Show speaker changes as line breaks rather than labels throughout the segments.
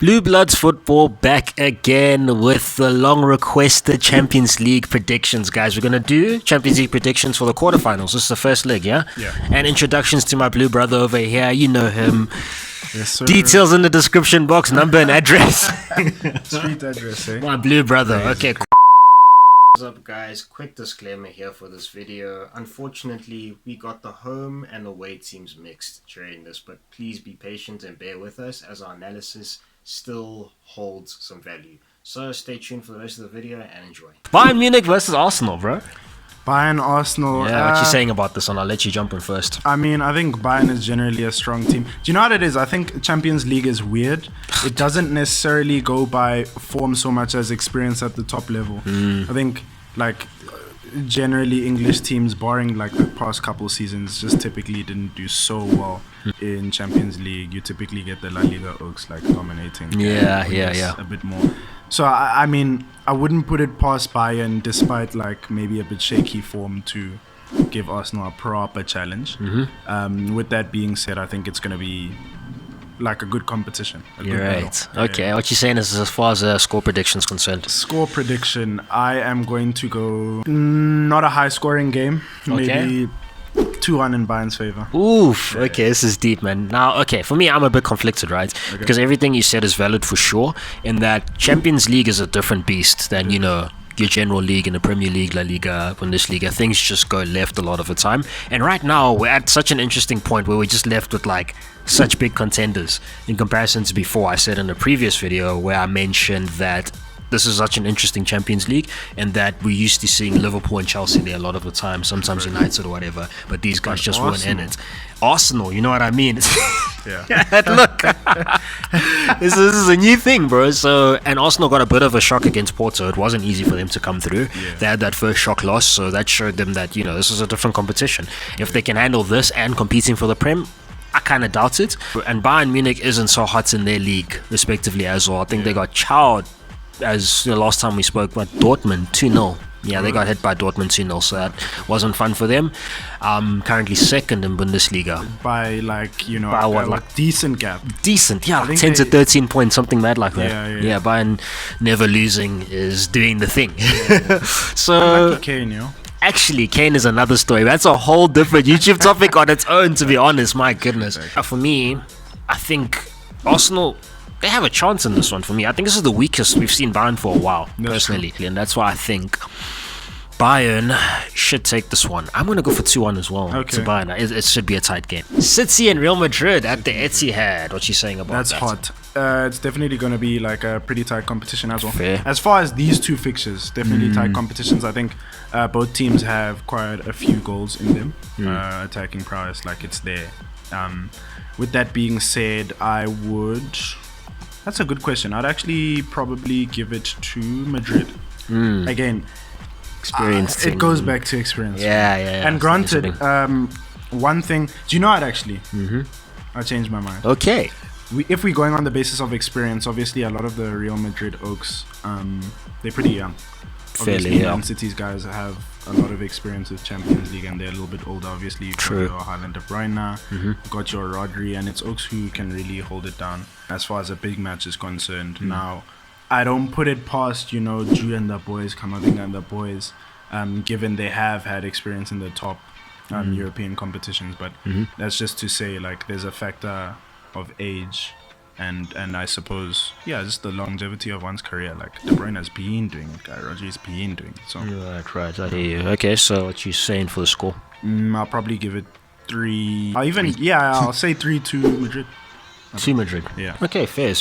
Blue Bluds Football back again with the long requested Champions League predictions, guys. We're going to do Champions League predictions for the quarterfinals. This is the first leg, yeah?
Yeah.
And introductions to my blue brother over here. You know him.
Yes, sir.
Details in the description box, number and address.
Street address, eh?
My blue brother.
Crazy.
Okay, What's up, guys? Quick disclaimer here for this video. Unfortunately, we got the home and away teams mixed during this, but please be patient and bear with us as our analysis still holds some value. So stay tuned for the rest of the video and enjoy. Bayern Munich versus Arsenal, bro.
Bayern, Arsenal.
Yeah, what you saying about this one? I'll let you jump in first.
I mean, I think Bayern is generally a strong team. Do you know what it is? I think Champions League is weird. It doesn't necessarily go by form so much as experience at the top level. I think, like, generally English teams, barring like the past couple seasons, just typically didn't do so well in Champions League. You typically get the La Liga Oaks like dominating.
Yeah.
A bit more. So I mean, I wouldn't put it past Bayern, despite like maybe a bit shaky form, to give Arsenal a proper challenge. With that being said, I think it's going to be like a good competition.
You're right. Okay, what you're saying is as far as score prediction is concerned.
Score prediction, I am going to go not a high scoring game. Maybe 2-1 in Bayern's favor.
Oof. Okay, this is deep, man. Now, okay, for me, I'm a bit conflicted, right?
Okay.
Because everything you said is valid for sure. In that Champions League is a different beast than, you know, your general league in the Premier League, La Liga, Bundesliga. Things just go left a lot of the time. And right now, we're at such an interesting point where we're just left with like such big contenders in comparison to before. I said in a previous video where I mentioned that this is such an interesting Champions League and that we're used to seeing Liverpool and Chelsea there a lot of the time, sometimes United or whatever, but these guys just weren't in it. Arsenal, you know what I mean? Look, this is a new thing, bro. So, and Arsenal got a bit of a shock against Porto. It wasn't easy for them to come through. They had that first shock loss, so that showed them that, you know, this is a different competition. If they can handle this and competing for the Prem, I kind of doubt it. And Bayern Munich isn't so hot in their league, respectively, as well. I think they got chowed, as the last time we spoke about Dortmund, 2-0. Yeah, they got hit by Dortmund 2-0, so that wasn't fun for them. Currently second in Bundesliga.
By like, you know,
by what,
like decent gap.
Decent, yeah, 10 to 13 points, something mad like that. Yeah, Bayern never losing is doing the thing. So,
Lucky Kane, you know.
Actually, Kane is another story. That's a whole different YouTube topic on its own, to be honest. My goodness. For me, I think Arsenal, they have a chance in this one for me. I think this is the weakest we've seen Bayern for a while, personally. And that's why I think Bayern should take this one. I'm going to go for 2-1 as well to Bayern. It should be a tight game. City and Real Madrid at the Etihad. What you saying about that?
That's hot. It's definitely going to be like a pretty tight competition as well.
Fair.
As far as these two fixtures, definitely tight competitions. I think both teams have quite a few goals in them. Attacking prowess, like it's there. With that being said, I would... That's a good question. I'd actually probably give it to Madrid. Again,
experience.
It goes back to experience.
Yeah.
And granted, one thing... Do you know what, actually? I changed my mind.
Okay.
If we're going on the basis of experience, obviously a lot of the Real Madrid Oaks, they're pretty young.
Fairly, yeah.
Man City's guys have a lot of experience with Champions League and they're a little bit older, obviously. You've got your Haaland, De Bruyne, you've got your Rodri, and it's Oaks who can really hold it down as far as a big match is concerned. Now, I don't put it past, you know, Drew and the boys, Kamavinga and the boys, given they have had experience in the top European competitions, but that's just to say, like, there's a factor of age and I suppose just the longevity of one's career. Like De Bruyne has been doing it, Rodri's been doing it. So
right, I hear you. Okay, so what you saying for the score?
I'll probably give it 3. I'll say 3-2 Madrid.
To Madrid.
Yeah.
Okay, fair.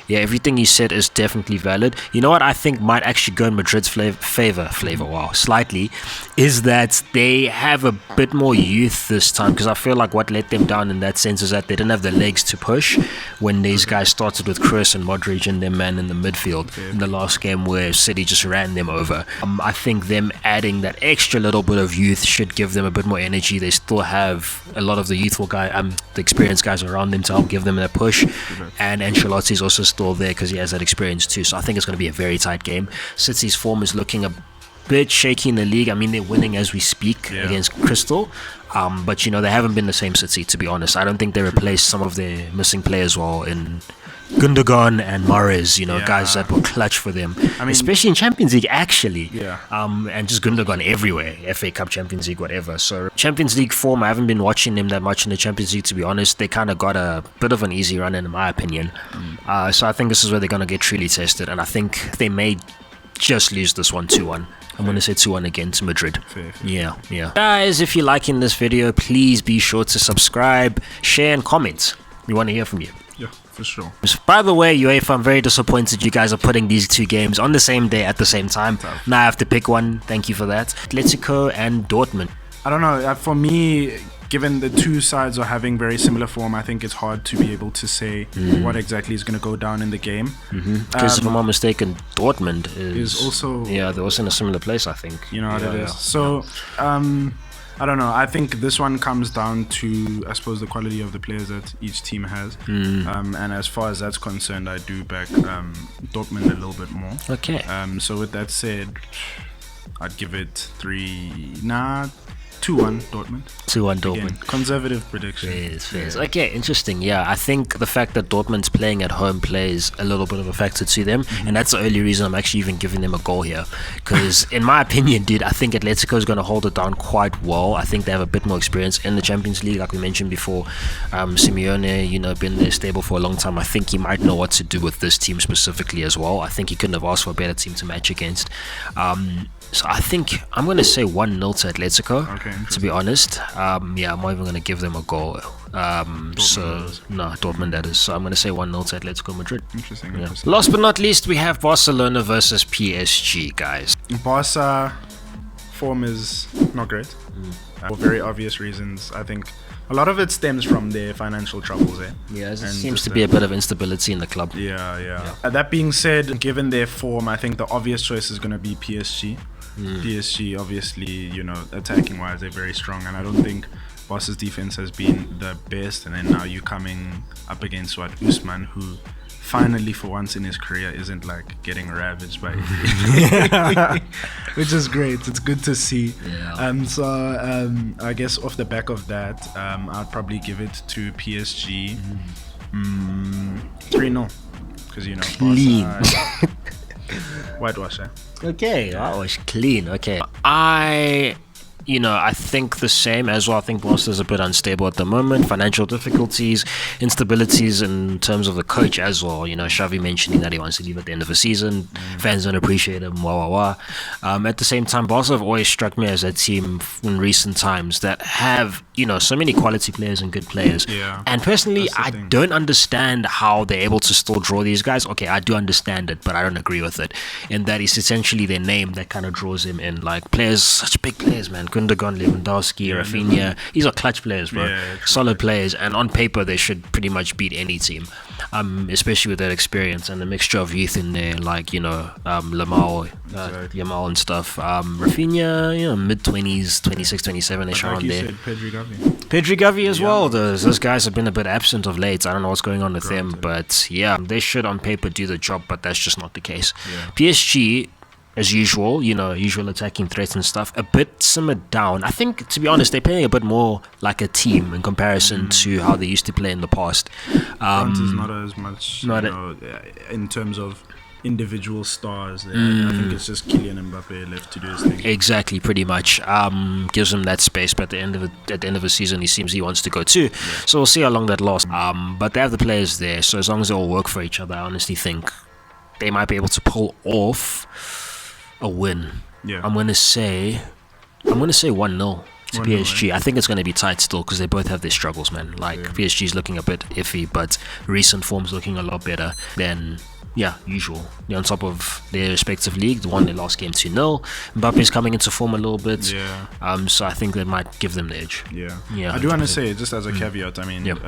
Yeah, everything you said is definitely valid. You know what I think might actually go in Madrid's favor, slightly, is that they have a bit more youth this time, because I feel like what let them down in that sense is that they didn't have the legs to push when these guys started with Kroos and Modric and their man in the midfield in the last game where City just ran them over. I think them adding that extra little bit of youth should give them a bit more energy. They still have a lot of the youthful the experienced guys around them to help give them that push, and Ancelotti's also still there because he has that experience too, so I think it's going to be a very tight game. City's form is looking a bit shaky in the league. I mean, they're winning as we speak against Crystal, but you know, they haven't been the same City, to be honest. I don't think they replaced some of their missing players well in Gundogan and Mahrez,
Yeah.
guys that were clutch for them,
I mean-
especially in Champions League, actually.
Yeah.
And just Gundogan everywhere, FA Cup, Champions League, whatever. So Champions League form, I haven't been watching them that much in the Champions League, to be honest. They kind of got a bit of an easy run, in my opinion. So I think this is where they're going to get truly tested, and I think they may just lose this one 2-1. I'm going to say 2-1 again to Madrid.
Fair.
Yeah. Guys, if you're liking this video, please be sure to subscribe, share, and comment. We want to hear from you.
Yeah, for sure.
By the way, UEFA, I'm very disappointed you guys are putting these two games on the same day at the same time.
Tough.
Now I have to pick one. Thank you for that. Atletico and Dortmund.
I don't know. For me, given the two sides are having very similar form, I think it's hard to be able to say what exactly is going to go down in the game.
Because if I'm not mistaken, Dortmund
Is also,
Yeah, they're also in a similar place, I think.
you know what
Yeah,
it is.
yeah.
So, I don't know. I think this one comes down to, I suppose, the quality of the players that each team has. And as far as that's concerned, I do back Dortmund a little bit more.
Okay.
So with that said, I'd give it 2-1 Dortmund.
2-1 Dortmund.
Again, conservative prediction.
Fairs. Okay, interesting. Yeah, I think the fact that Dortmund's playing at home plays a little bit of a factor to them, and that's the only reason I'm actually even giving them a goal here. Because in my opinion, dude, I think Atletico is going to hold it down quite well. I think they have a bit more experience in the Champions League, like we mentioned before. Simeone, been there stable for a long time. I think he might know what to do with this team specifically as well. I think he couldn't have asked for a better team to match against. So I think I'm going to say 1-0 to Atletico,
Okay,
to be honest. I'm not even going to give them a goal. Dortmund that is. So I'm going to say 1-0 to Atletico Madrid.
Interesting.
Yeah. Last but not least, we have Barcelona versus PSG, guys.
Barca form is not great for very obvious reasons. I think a lot of it stems from their financial troubles.
Yeah, it
And
seems
just
to be a bit of instability in the club.
Yeah. That being said, given their form, I think the obvious choice is going to be PSG. PSG, obviously, attacking wise, they're very strong, and I don't think Barca's defense has been the best. And then now you're coming up against Usman, who finally, for once in his career, isn't like getting ravaged by it, which is great. It's good to see.
Yeah.
I guess off the back of that, I'd probably give it to PSG 3-0, because
Clean.
Barca, whitewash.
Okay, that was clean. Okay. I think the same as well. I think Barca is a bit unstable at the moment. Financial difficulties, instabilities in terms of the coach as well. Xavi mentioning that he wants to leave at the end of the season. Fans don't appreciate him. At the same time, Barca have always struck me as a team in recent times that have, so many quality players and good players.
Yeah.
And personally,
That's the
I
thing.
don't understand how they're able to still draw these guys. Okay, I do understand it, but I don't agree with it. And that is essentially their name that kind of draws them in. Like players, such big players, man. Gundogan, Lewandowski, Rafinha. These are clutch players, bro.
Yeah,
Solid players. And on paper, they should pretty much beat any team. Especially with that experience and the mixture of youth in there, like, Lamau,
Exactly.
Yamal and stuff. Rafinha, mid-20s, 26, 27-ish
Like
around
you
there.
said, Pedri Gavi.
Pedri Gavi as
Yeah.
well. Those guys have been a bit absent of late. I don't know what's going on with them,
Granted.
but yeah, they should on paper do the job, but that's just not the case.
Yeah.
PSG, as usual, usual attacking threats and stuff, a bit simmered down. I think, to be honest, they're playing a bit more like a team in comparison to how they used to play in the past.
France is not as much,
not
in terms of individual stars there. I think it's just Kylian Mbappe left to do his thing.
Exactly, pretty much. Gives him that space, but at the end of the season, he seems he wants to go too. So we'll see how long that lasts. But they have the players there, so as long as they all work for each other, I honestly think they might be able to pull off a win.
Yeah.
I'm gonna say 1-0 to
1-0,
PSG. I think it's gonna be tight still because they both have their struggles, man. Like PSG is looking a bit iffy, but recent form's looking a lot better than usual. They're on top of their respective league. They won their last game 2-0. Mbappe's coming into form a little bit.
Yeah.
So I think that might give them the edge.
Yeah.
Yeah,
I do want to
100%.
say, just as a caveat, I mean,
Yep.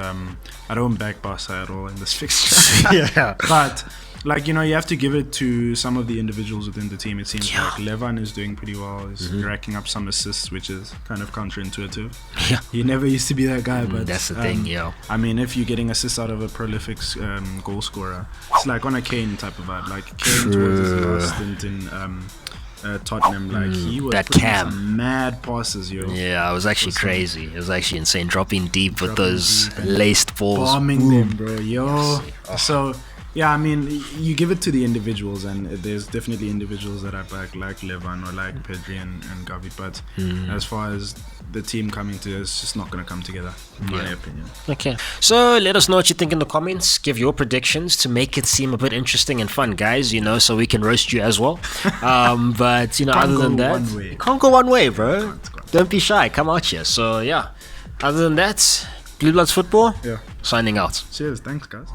I don't back Barca at all in this fixture.
Yeah.
But, you have to give it to some of the individuals within the team. It seems
Yeah.
like Levan is doing pretty well. He's racking up some assists, which is kind of counterintuitive.
Yeah.
He never used to be that guy, but
That's the thing,
I mean, if you're getting assists out of a prolific goal scorer, it's like on a Kane type of vibe. Like Kane towards his last stint in Tottenham, like he was
that
putting
cam.
some mad passes, yo.
Yeah, it was actually
Awesome.
crazy. It was actually insane. Dropping deep with
Dropping
those
deep and
laced balls.
Bombing them, bro, yo.
Oh.
So Yeah, I mean, you give it to the individuals, and there's definitely individuals that I back, like Levan or like Pedri and Gavi. But as far as the team coming together, it's just not going to come together, in my opinion.
Okay. So let us know what you think in the comments. Give your predictions to make it seem a bit interesting and fun, guys, so we can roast you as well. But, other than that, you can't go one way, bro. Don't be shy. Come out here. So, yeah. Other than that, Blue Bluds Football, signing out.
Cheers. Thanks, guys.